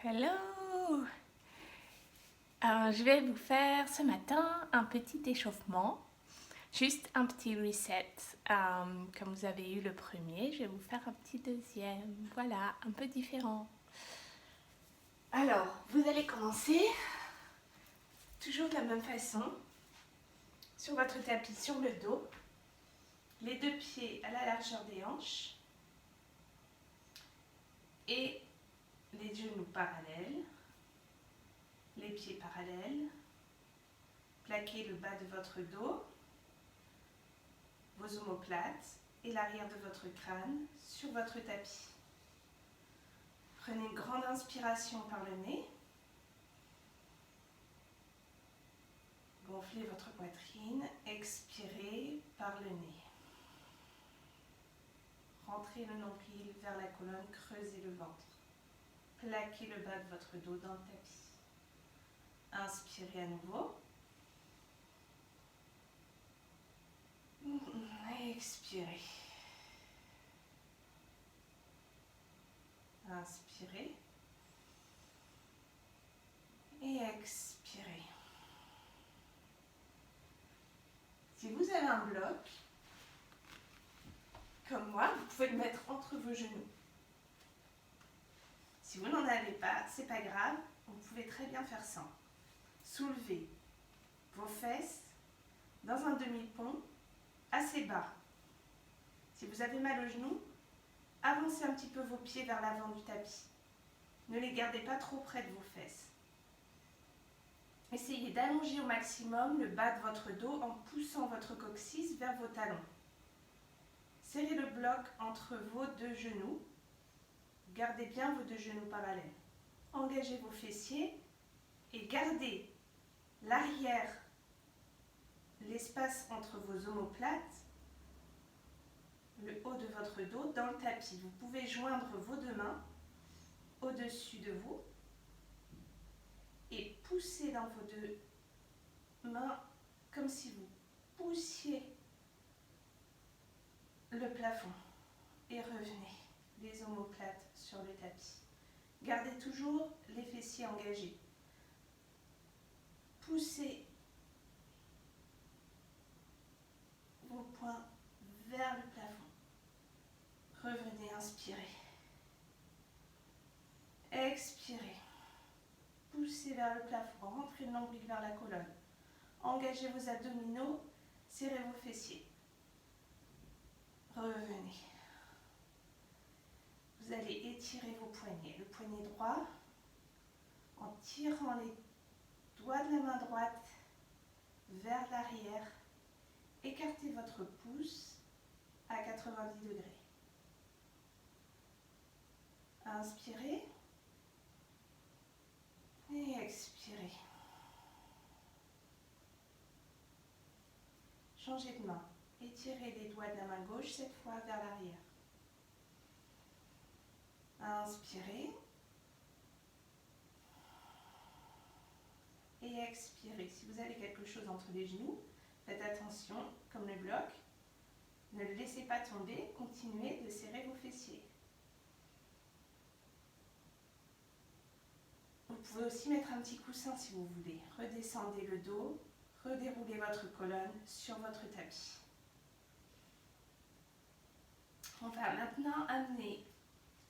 Hello! Je vais vous faire ce matin un petit échauffement, juste un petit reset. Comme vous avez eu le premier, je vais vous faire un petit deuxième. Voilà, un peu différent. Alors, vous allez commencer toujours de la même façon, sur votre tapis, sur le dos, les deux pieds à la largeur des hanches et les genoux parallèles, les pieds parallèles. Plaquez le bas de votre dos, vos omoplates et l'arrière de votre crâne sur votre tapis. Prenez une grande inspiration par le nez. Gonflez votre poitrine, expirez par le nez. Rentrez le nombril vers la colonne, creusez le ventre. Plaquez le bas de votre dos dans le tapis. Inspirez à nouveau. Expirez. Inspirez. Et expirez. Si vous avez un bloc, comme moi, vous pouvez le mettre entre vos genoux. Si vous n'en avez pas, c'est pas grave, vous pouvez très bien faire sans. Soulevez vos fesses dans un demi-pont assez bas. Si vous avez mal aux genoux, avancez un petit peu vos pieds vers l'avant du tapis. Ne les gardez pas trop près de vos fesses. Essayez d'allonger au maximum le bas de votre dos en poussant votre coccyx vers vos talons. Serrez le bloc entre vos deux genoux. Gardez bien vos deux genoux parallèles. Engagez vos fessiers et gardez l'arrière, l'espace entre vos omoplates, le haut de votre dos dans le tapis. Vous pouvez joindre vos deux mains au-dessus de vous et pousser dans vos deux mains comme si vous poussiez le plafond et revenez les omoplates sur le tapis. Gardez toujours les fessiers engagés. Poussez vos poings vers le plafond. Revenez, inspirez. Expirez. Poussez vers le plafond. Rentrez le nombril vers la colonne. Engagez vos abdominaux. Serrez vos fessiers. Revenez. Vous allez étirer vos poignets. Le poignet droit, en tirant les doigts de la main droite vers l'arrière. Écartez votre pouce à 90 degrés. Inspirez et expirez. Changez de main. Étirez les doigts de la main gauche cette fois vers l'arrière. Inspirez et expirez. Si vous avez quelque chose entre les genoux, faites attention, comme le bloc. Ne le laissez pas tomber, continuez de serrer vos fessiers. Vous pouvez aussi mettre un petit coussin si vous voulez. Redescendez le dos, redéroulez votre colonne sur votre tapis. On va maintenant amener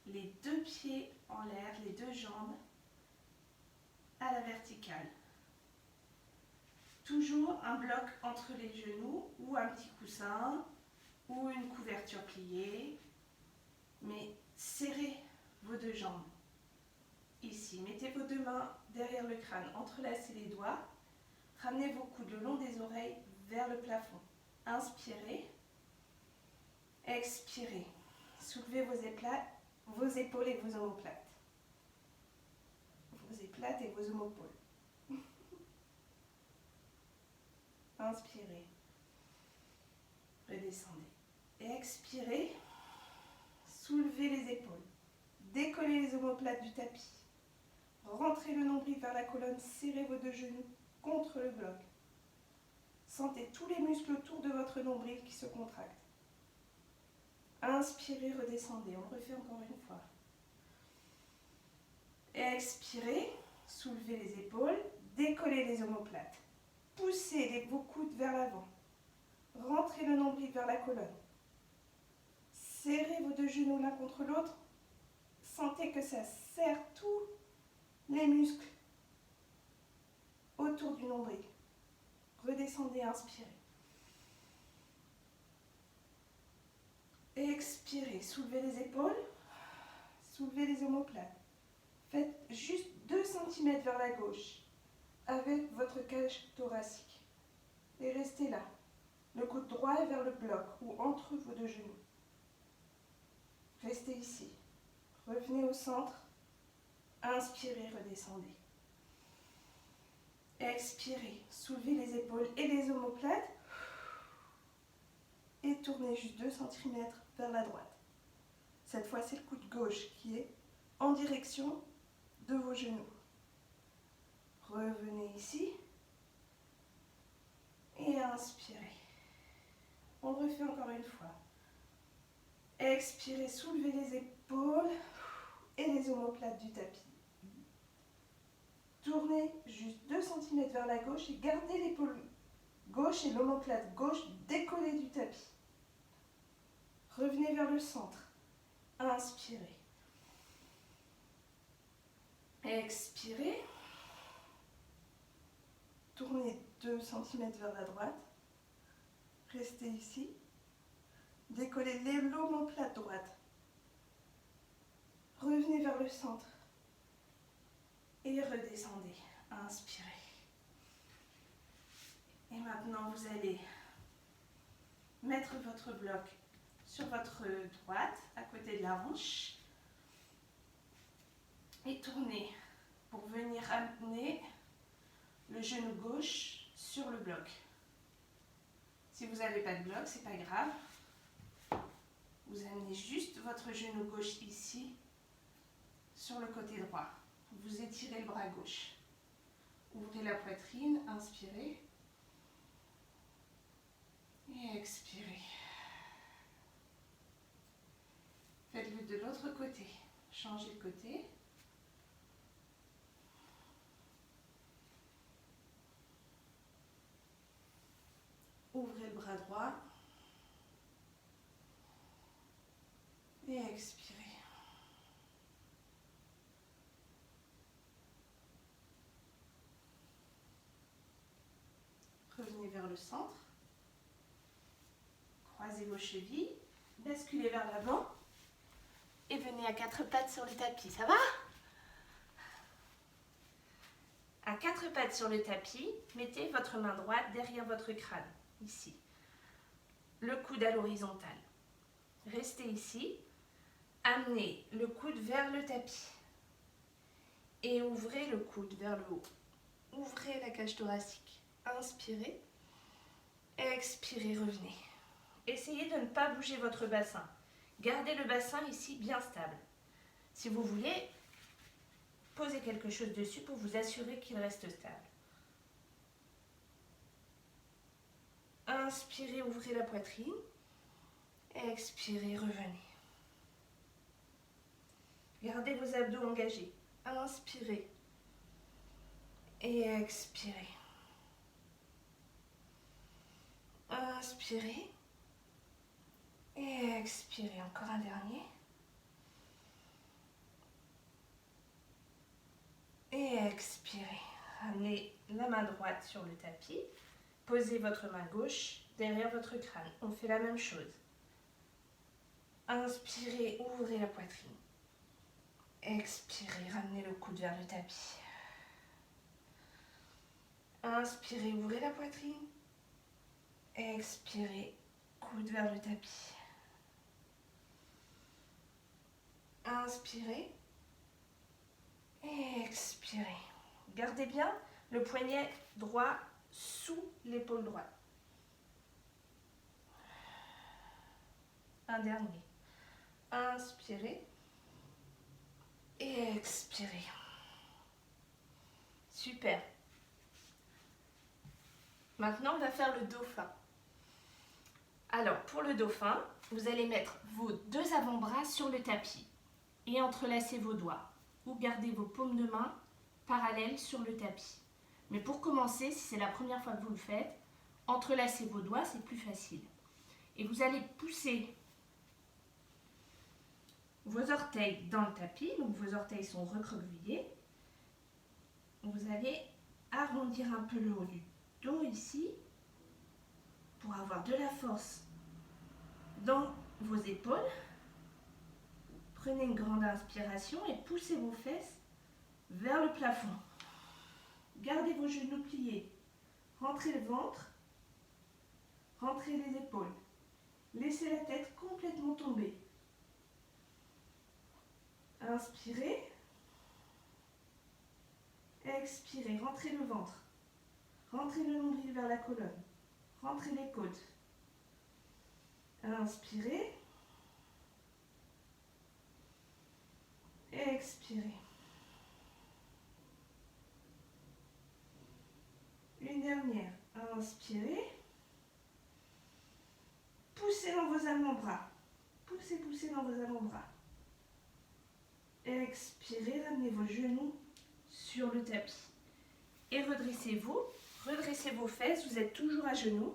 les deux pieds en l'air, les deux jambes à la verticale. Toujours un bloc entre les genoux ou un petit coussin ou une couverture pliée, mais serrez vos deux jambes. Ici, mettez vos deux mains derrière le crâne, entrelacez les doigts, ramenez vos coudes le long des oreilles vers le plafond. Inspirez, expirez, soulevez vos épaules et vos omoplates. Vos éplates et vos omopoles. Inspirez, redescendez. Expirez, soulevez les épaules, décollez les omoplates du tapis. Rentrez le nombril vers la colonne, serrez vos deux genoux contre le bloc. Sentez tous les muscles autour de votre nombril qui se contractent. Inspirez, redescendez. On refait encore une fois. Expirez, soulevez les épaules, décollez les omoplates. Poussez vos coudes vers l'avant. Rentrez le nombril vers la colonne. Serrez vos deux genoux l'un contre l'autre. Sentez que ça serre tous les muscles autour du nombril. Redescendez, inspirez. Expirez, soulevez les épaules, soulevez les omoplates. Faites juste 2 cm vers la gauche avec votre cage thoracique. Et restez là. Le coude droit est vers le bloc ou entre vos deux genoux. Restez ici. Revenez au centre. Inspirez, redescendez. Expirez, soulevez les épaules et les omoplates. Et tournez juste 2 cm vers la droite. Cette fois, c'est le coude gauche qui est en direction de vos genoux. Revenez ici. Et inspirez. On refait encore une fois. Expirez, soulevez les épaules et les omoplates du tapis. Tournez juste 2 cm vers la gauche et gardez l'épaule gauche et l'omoplate gauche décollée du tapis. Revenez vers le centre. Inspirez. Expirez. Tournez 2 cm vers la droite. Restez ici. Décollez l'omoplate droite. Revenez vers le centre. Et redescendez. Inspirez. Et maintenant, vous allez mettre votre bloc sur votre droite, à côté de la hanche. Et tournez pour venir amener le genou gauche sur le bloc. Si vous n'avez pas de bloc, c'est pas grave. Vous amenez juste votre genou gauche ici, sur le côté droit. Vous étirez le bras gauche. Ouvrez la poitrine, inspirez. Et expirez. Faites-le de l'autre côté. Changez de côté. Ouvrez le bras droit. Et expirez. Revenez vers le centre. Croisez vos chevilles. Basculez vers l'avant. Et venez à 4 pattes sur le tapis. Ça va? À 4 pattes sur le tapis, mettez votre main droite derrière votre crâne. Ici. Le coude à l'horizontale. Restez ici. Amenez le coude vers le tapis. Et ouvrez le coude vers le haut. Ouvrez la cage thoracique. Inspirez. Expirez, revenez. Essayez de ne pas bouger votre bassin. Gardez le bassin ici bien stable. Si vous voulez, posez quelque chose dessus pour vous assurer qu'il reste stable. Inspirez, ouvrez la poitrine. Expirez, revenez. Gardez vos abdos engagés. Inspirez. Et expirez. Inspirez. Et expirez. Encore un dernier. Et expirez. Ramenez la main droite sur le tapis. Posez votre main gauche derrière votre crâne. On fait la même chose. Inspirez, ouvrez la poitrine. Expirez, ramenez le coude vers le tapis. Inspirez, ouvrez la poitrine. Expirez, coude vers le tapis. Inspirez. Et expirez. Gardez bien le poignet droit sous l'épaule droite. Un dernier. Inspirez. Et expirez. Super. Maintenant, on va faire le dauphin. Alors, pour le dauphin, vous allez mettre vos 2 avant-bras sur le tapis et entrelacer vos doigts. ou gardez vos paumes de main parallèles sur le tapis. Mais pour commencer, si c'est la première fois que vous le faites, entrelacez vos doigts, c'est plus facile. Et vous allez pousser vos orteils dans le tapis, donc vos orteils sont recroquevillés. Vous allez arrondir un peu le haut du dos ici pour avoir de la force dans vos épaules. Prenez une grande inspiration et poussez vos fesses vers le plafond. Gardez vos genoux pliés. Rentrez le ventre, rentrez les épaules. Laissez la tête complètement tomber. Inspirez. Expirez, rentrez le ventre. Rentrez le nombril vers la colonne. Rentrez les côtes. Inspirez. Expirez. Une dernière. Inspirez. Poussez dans vos avant-bras. Poussez, poussez dans vos avant-bras. Expirez, ramenez vos genoux sur le tapis. Et redressez-vous. Redressez vos fesses, vous êtes toujours à genoux.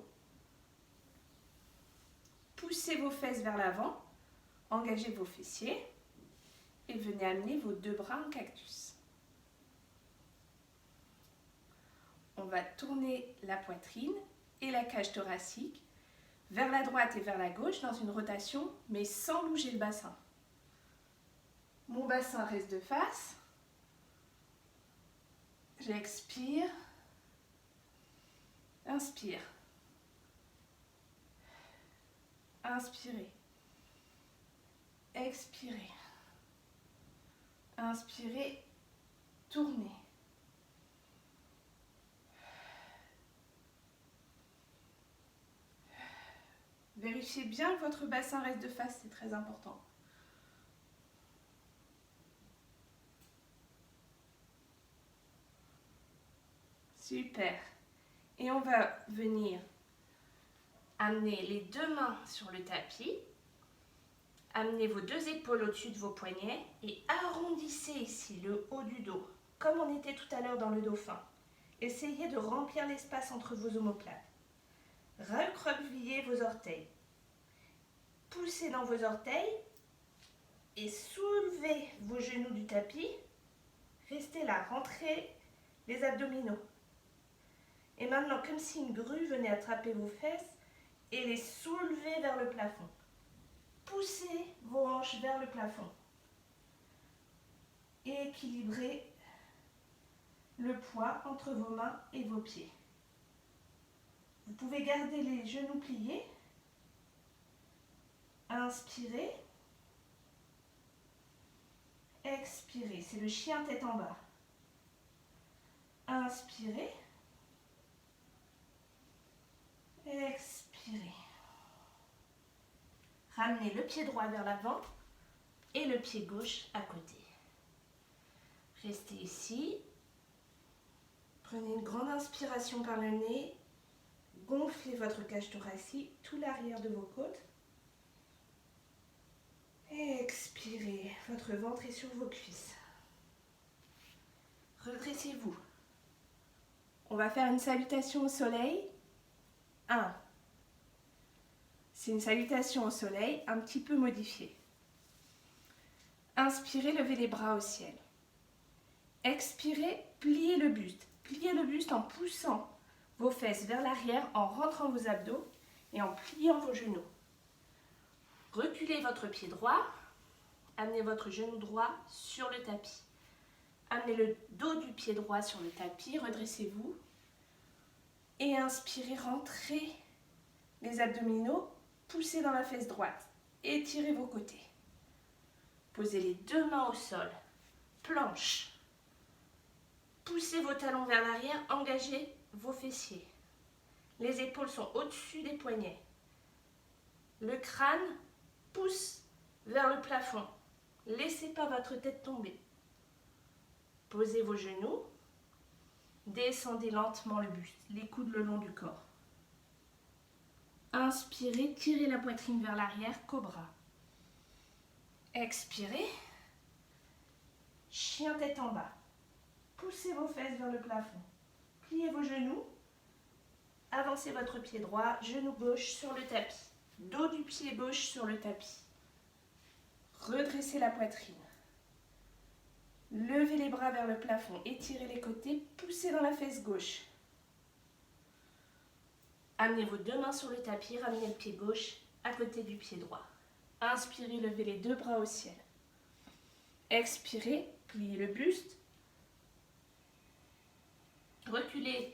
Poussez vos fesses vers l'avant. Engagez vos fessiers. Et venez amener vos deux bras en cactus. On va tourner la poitrine et la cage thoracique vers la droite et vers la gauche dans une rotation, mais sans bouger le bassin. Mon bassin reste de face. J'expire. Inspire. Inspirez. Expirez. Inspirez. Tournez. Vérifiez bien que votre bassin reste de face, c'est très important. Super. Et on va venir amener les deux mains sur le tapis. Amenez vos deux épaules au-dessus de vos poignets et arrondissez ici le haut du dos, comme on était tout à l'heure dans le dauphin. Essayez de remplir l'espace entre vos omoplates. Recroquevillez vos orteils. Poussez dans vos orteils et soulevez vos genoux du tapis. Restez là, rentrez les abdominaux. Et maintenant, comme si une grue venait attraper vos fesses et les soulever vers le plafond. Poussez vos hanches vers le plafond. Et équilibrez le poids entre vos mains et vos pieds. Vous pouvez garder les genoux pliés. Inspirez. Expirez. C'est le chien tête en bas. Inspirez. Expirez. Ramenez le pied droit vers l'avant et le pied gauche à côté. Restez ici. Prenez une grande inspiration par le nez. Gonflez votre cage thoracique, tout l'arrière de vos côtes. Et expirez. Votre ventre est sur vos cuisses. Redressez-vous. On va faire une salutation au soleil. 1. C'est une salutation au soleil un petit peu modifiée. Inspirez, levez les bras au ciel. Expirez, pliez le buste. Pliez le buste en poussant vos fesses vers l'arrière, en rentrant vos abdos et en pliant vos genoux. Reculez votre pied droit. Amenez votre genou droit sur le tapis. Amenez le dos du pied droit sur le tapis. Redressez-vous. Et inspirez, rentrez les abdominaux. Poussez dans la fesse droite. Étirez vos côtés. Posez les deux mains au sol. Planche. Poussez vos talons vers l'arrière. Engagez vos fessiers. Les épaules sont au-dessus des poignets. Le crâne pousse vers le plafond. Laissez pas votre tête tomber. Posez vos genoux. Descendez lentement le buste, les coudes le long du corps. Inspirez, tirez la poitrine vers l'arrière, cobra. Expirez. chien tête en bas. Poussez vos fesses vers le plafond. Pliez vos genoux. Avancez votre pied droit, genou gauche sur le tapis. Dos du pied gauche sur le tapis. Redressez la poitrine. Levez les bras vers le plafond, étirez les côtés, poussez dans la fesse gauche. Amenez vos deux mains sur le tapis, ramenez le pied gauche à côté du pied droit. Inspirez, levez les deux bras au ciel. Expirez, pliez le buste. Reculez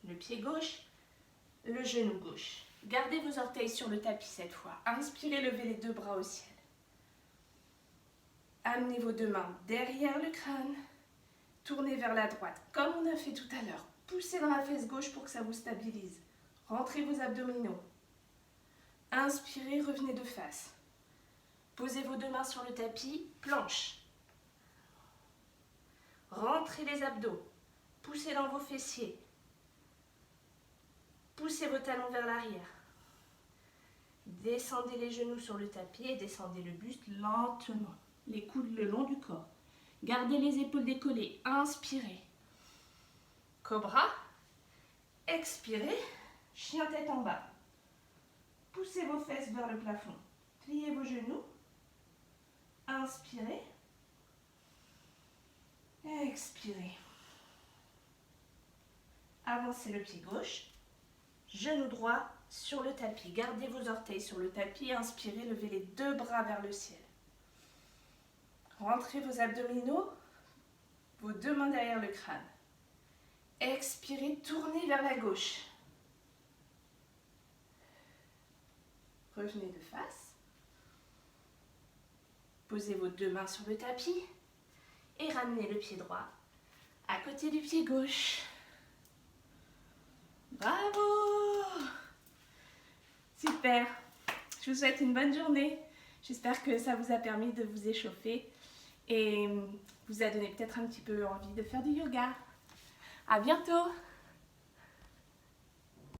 le pied gauche, le genou gauche. Gardez vos orteils sur le tapis cette fois. Inspirez, levez les deux bras au ciel. Amenez vos deux mains derrière le crâne. Tournez vers la droite, comme on a fait tout à l'heure. Poussez dans la fesse gauche pour que ça vous stabilise. Rentrez vos abdominaux. Inspirez, revenez de face. Posez vos deux mains sur le tapis, planche. Rentrez les abdos. Poussez dans vos fessiers. Poussez vos talons vers l'arrière. Descendez les genoux sur le tapis et descendez le buste lentement. Les coudes le long du corps. Gardez les épaules décollées. Inspirez. Cobra. Expirez. Chien tête en bas. Poussez vos fesses vers le plafond. Pliez vos genoux. Inspirez. Expirez. Avancez le pied gauche. Genou droit sur le tapis. Gardez vos orteils sur le tapis. Inspirez, levez les deux bras vers le ciel. Rentrez vos abdominaux, vos deux mains derrière le crâne. Expirez, tournez vers la gauche. Revenez de face. Posez vos deux mains sur le tapis et ramenez le pied droit à côté du pied gauche. Bravo! Super! Je vous souhaite une bonne journée. J'espère que ça vous a permis de vous échauffer et vous a donné peut-être un petit peu envie de faire du yoga. À bientôt!